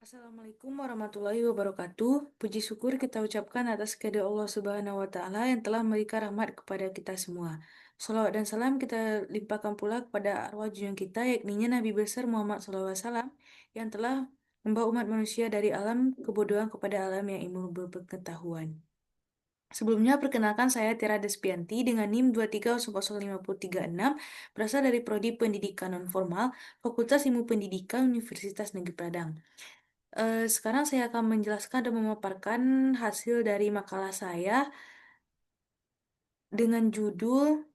Assalamualaikum warahmatullahi wabarakatuh. Puji syukur kita ucapkan atas kehendak Allah Subhanahu wa Ta'ala yang telah memberikan rahmat kepada kita semua. Salawat dan salam kita limpahkan pula kepada arwah junjungan kita, yakni Nabi besar Muhammad SAW, yang telah membawa umat manusia dari alam kebodohan kepada alam yang ilmu berpengetahuan. Sebelumnya, perkenalkan saya Tiara Despianti dengan NIM 2300536, berasal dari Prodi Pendidikan Nonformal, Fakultas Ilmu Pendidikan Universitas Negeri Padang. Sekarang saya akan menjelaskan dan memaparkan hasil dari makalah saya dengan judul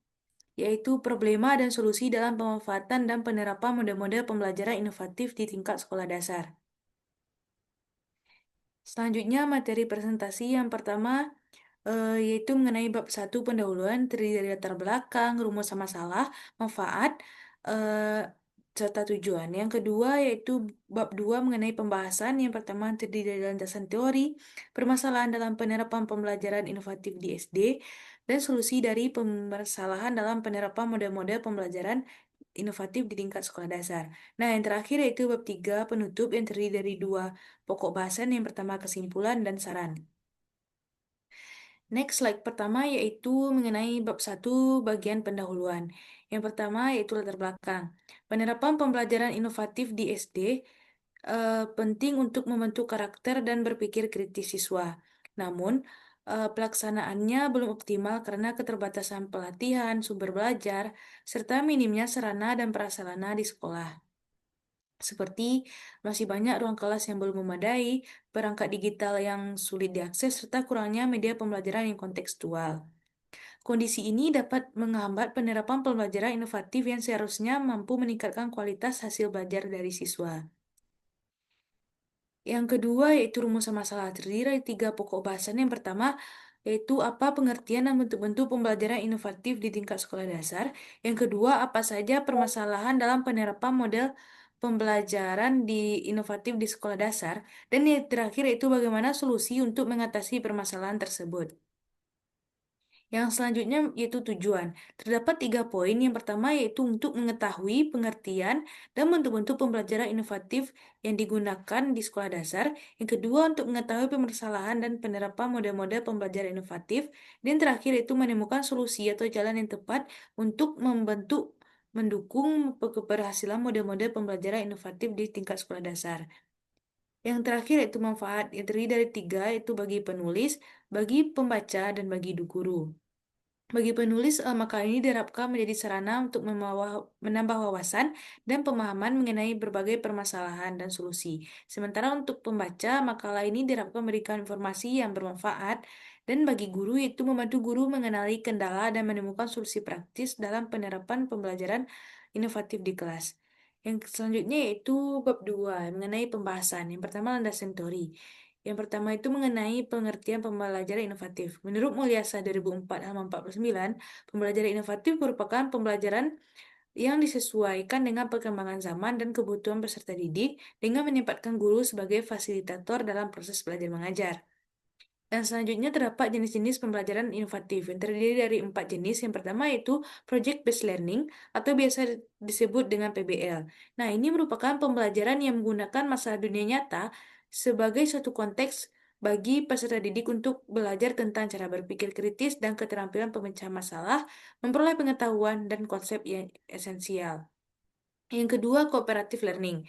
yaitu Problema dan Solusi dalam Pemanfaatan dan Penerapan Model-model Pembelajaran Inovatif di Tingkat Sekolah Dasar. Selanjutnya, materi presentasi yang pertama yaitu mengenai bab 1 pendahuluan, terdiri dari latar belakang, rumus masalah, manfaat, eh, serta tujuan. Yang kedua yaitu bab 2 mengenai pembahasan. Yang pertama terdiri dari landasan teori, permasalahan dalam penerapan pembelajaran inovatif di SD, dan solusi dari permasalahan dalam penerapan model-model pembelajaran inovatif di tingkat sekolah dasar. Nah, yang terakhir yaitu bab 3 penutup yang terdiri dari dua pokok bahasan. Yang pertama kesimpulan dan saran. Next slide pertama yaitu mengenai bab 1 bagian pendahuluan. Yang pertama yaitu latar belakang. Penerapan pembelajaran inovatif di SD penting untuk membentuk karakter dan berpikir kritis siswa. Namun, pelaksanaannya belum optimal karena keterbatasan pelatihan, sumber belajar, serta minimnya sarana dan prasarana di sekolah. Seperti masih banyak ruang kelas yang belum memadai, perangkat digital yang sulit diakses, serta kurangnya media pembelajaran yang kontekstual. Kondisi ini dapat menghambat penerapan pembelajaran inovatif yang seharusnya mampu meningkatkan kualitas hasil belajar dari siswa. Yang kedua yaitu rumusan masalah, terdiri dari tiga pokok bahasan. Yang pertama yaitu apa pengertian dan bentuk-bentuk pembelajaran inovatif di tingkat sekolah dasar. Yang kedua, apa saja permasalahan dalam penerapan model pembelajaran di inovatif di sekolah dasar. Dan yang terakhir yaitu bagaimana solusi untuk mengatasi permasalahan tersebut. Yang selanjutnya yaitu tujuan. Terdapat tiga poin. Yang pertama yaitu untuk mengetahui pengertian dan bentuk-bentuk pembelajaran inovatif yang digunakan di sekolah dasar. Yang kedua untuk mengetahui permasalahan dan penerapan model-model pembelajaran inovatif. Dan terakhir yaitu menemukan solusi atau jalan yang tepat untuk mendukung keberhasilan model-model pembelajaran inovatif di tingkat sekolah dasar. Yang terakhir yaitu manfaat, yang terdiri dari tiga, yaitu bagi penulis, bagi pembaca, dan bagi guru. Bagi penulis, makalah ini diharapkan menjadi sarana untuk menambah wawasan dan pemahaman mengenai berbagai permasalahan dan solusi. Sementara untuk pembaca, makalah ini diharapkan memberikan informasi yang bermanfaat, dan bagi guru itu membantu guru mengenali kendala dan menemukan solusi praktis dalam penerapan pembelajaran inovatif di kelas. Yang selanjutnya yaitu bab 2 mengenai pembahasan. Yang pertama landasan teori. Yang pertama itu mengenai pengertian pembelajaran inovatif. Menurut Mulyasa 2004 halaman 49, pembelajaran inovatif merupakan pembelajaran yang disesuaikan dengan perkembangan zaman dan kebutuhan peserta didik dengan menempatkan guru sebagai fasilitator dalam proses belajar mengajar. Dan selanjutnya terdapat jenis-jenis pembelajaran inovatif yang terdiri dari 4 jenis. Yang pertama yaitu Project Based Learning atau biasa disebut dengan PBL. Nah, ini merupakan pembelajaran yang menggunakan masalah dunia nyata sebagai suatu konteks bagi peserta didik untuk belajar tentang cara berpikir kritis dan keterampilan pemecahan masalah, memperoleh pengetahuan dan konsep yang esensial. Yang kedua, Cooperative Learning.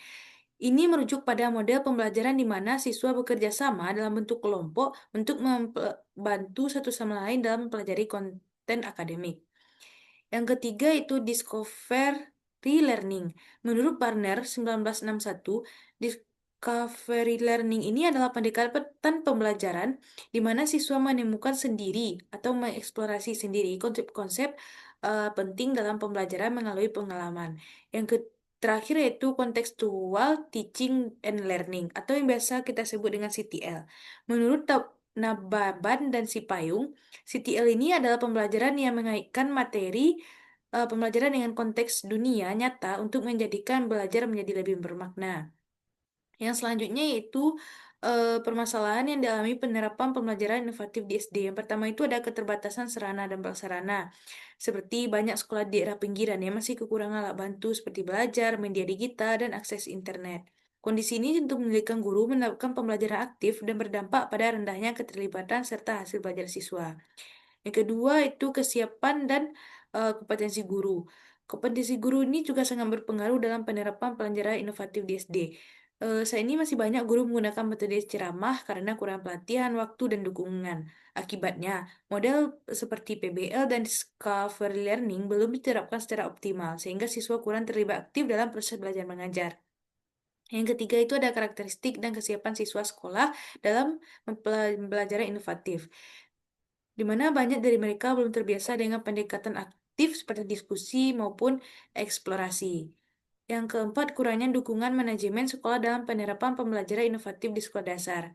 Ini merujuk pada model pembelajaran di mana siswa bekerja sama dalam bentuk kelompok untuk membantu satu sama lain dalam mempelajari konten akademik. Yang ketiga itu Discovery Learning. Menurut Barner 1961, Discovery Learning ini adalah pendekatan pembelajaran di mana siswa menemukan sendiri atau mengeksplorasi sendiri konsep-konsep penting dalam pembelajaran melalui pengalaman. Yang terakhir yaitu Contextual Teaching and Learning atau yang biasa kita sebut dengan CTL. Menurut Nababan dan Sipayung, CTL ini adalah pembelajaran yang mengaitkan materi pembelajaran dengan konteks dunia nyata untuk menjadikan belajar menjadi lebih bermakna. Yang selanjutnya yaitu permasalahan yang dialami penerapan pembelajaran inovatif di SD. Yang pertama itu ada keterbatasan sarana dan prasarana. Seperti banyak sekolah di daerah pinggiran yang masih kekurangan alat bantu seperti belajar, media digital, dan akses internet. Kondisi ini tentu menyulitkan guru menerapkan pembelajaran aktif dan berdampak pada rendahnya keterlibatan serta hasil belajar siswa. Yang kedua itu kesiapan dan kompetensi guru. Kompetensi guru ini juga sangat berpengaruh dalam penerapan pelajaran inovatif di SD. Saat ini masih banyak guru menggunakan metode ceramah karena kurang pelatihan, waktu, dan dukungan. Akibatnya, model seperti PBL dan Discovery Learning belum diterapkan secara optimal, sehingga siswa kurang terlibat aktif dalam proses belajar mengajar. Yang ketiga itu ada karakteristik dan kesiapan siswa sekolah dalam pembelajaran inovatif, di mana banyak dari mereka belum terbiasa dengan pendekatan aktif seperti diskusi maupun eksplorasi. Yang keempat, kurangnya dukungan manajemen sekolah dalam penerapan pembelajaran inovatif di sekolah dasar,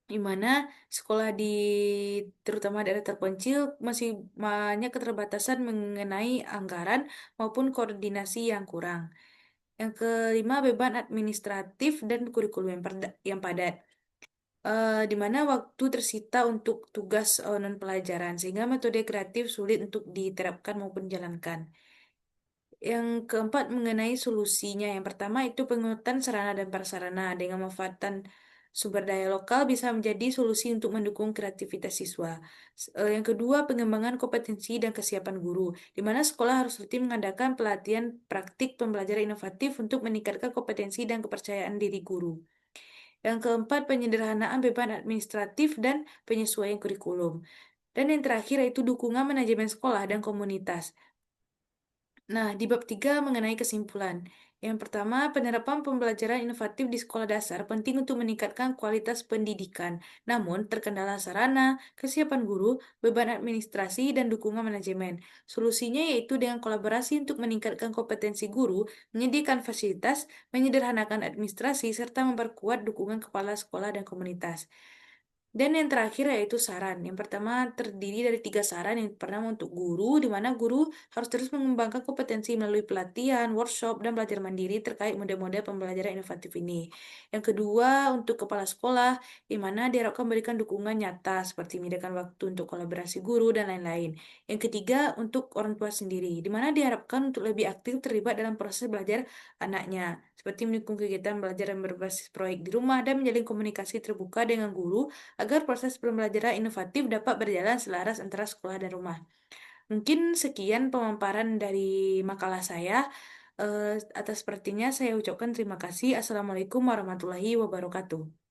di mana sekolah di terutama daerah terpencil masih banyak keterbatasan mengenai anggaran maupun koordinasi yang kurang. Yang kelima, beban administratif dan kurikulum yang padat. Di mana waktu tersita untuk tugas non-pelajaran, sehingga metode kreatif sulit untuk diterapkan maupun dijalankan. Yang keempat, mengenai solusinya. Yang pertama itu penguatan sarana dan prasarana dengan memanfaatkan sumber daya lokal bisa menjadi solusi untuk mendukung kreativitas siswa. Yang kedua, pengembangan kompetensi dan kesiapan guru, di mana sekolah harus rutin mengadakan pelatihan praktik pembelajaran inovatif untuk meningkatkan kompetensi dan kepercayaan diri guru. Yang keempat, penyederhanaan beban administratif dan penyesuaian kurikulum. Dan yang terakhir yaitu dukungan manajemen sekolah dan komunitas. Nah, di bab 3 mengenai kesimpulan. Yang pertama, penerapan pembelajaran inovatif di sekolah dasar penting untuk meningkatkan kualitas pendidikan. Namun, terkendala sarana, kesiapan guru, beban administrasi, dan dukungan manajemen. Solusinya yaitu dengan kolaborasi untuk meningkatkan kompetensi guru, menyediakan fasilitas, menyederhanakan administrasi, serta memperkuat dukungan kepala sekolah dan komunitas. Dan yang terakhir yaitu saran. Yang pertama terdiri dari 3 saran. Yang pertama untuk guru, di mana guru harus terus mengembangkan kompetensi melalui pelatihan, workshop, dan belajar mandiri terkait model-model pembelajaran inovatif ini. Yang kedua untuk kepala sekolah, di mana diharapkan memberikan dukungan nyata seperti menyediakan waktu untuk kolaborasi guru dan lain-lain. Yang ketiga untuk orang tua sendiri, di mana diharapkan untuk lebih aktif terlibat dalam proses belajar anaknya, seperti mendukung kegiatan belajar yang berbasis proyek di rumah dan menjalin komunikasi terbuka dengan guru agar proses pembelajaran inovatif dapat berjalan selaras antara sekolah dan rumah. Mungkin sekian pemaparan dari makalah saya. Atas sepertinya saya ucapkan terima kasih. Assalamualaikum warahmatullahi wabarakatuh.